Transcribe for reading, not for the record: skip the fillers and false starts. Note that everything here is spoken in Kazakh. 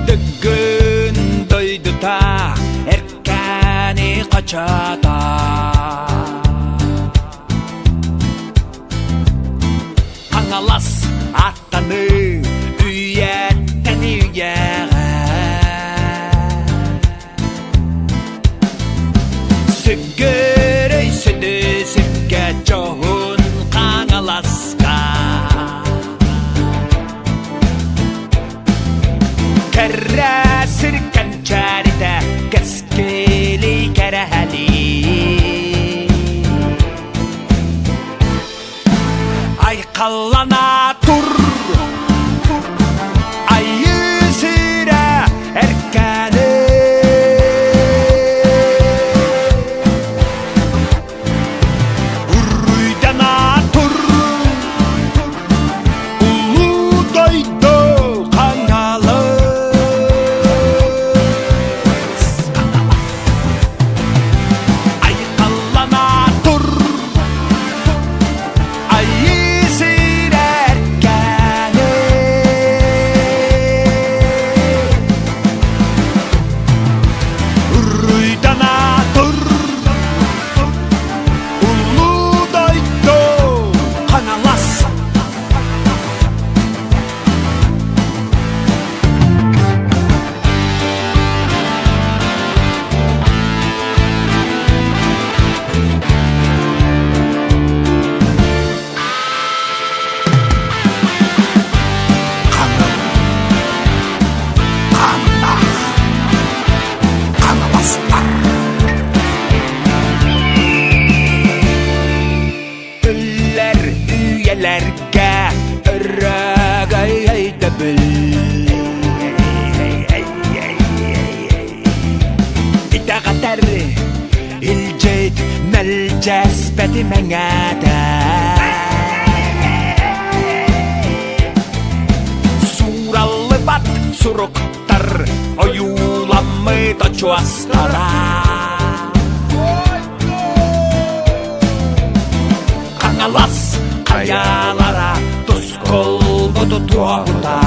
Дүгін дойды та әркәне қачата Аңалас аттаны үйәттән үйәға Сүгірей сөді сүгге жоғын қаңаласқа Кәрәсір кәнчәрді кәскелі кәрәлі Айқалана тұр Айы сірә әркәні Үррүйдана тұр Улу дойды қаңалы Айқалана тұр Айы сірә әркәні Үррүйдана тұр Улу дойды қаңалас Үllәр үйәләргә үрәгәй әйді біл Итәғатәр илжет мәлжәс бәді мәңәді Суралы бат сұруқтар Оюламы да чуастара Қаңалас қаялара Тұс қолбыды туағыда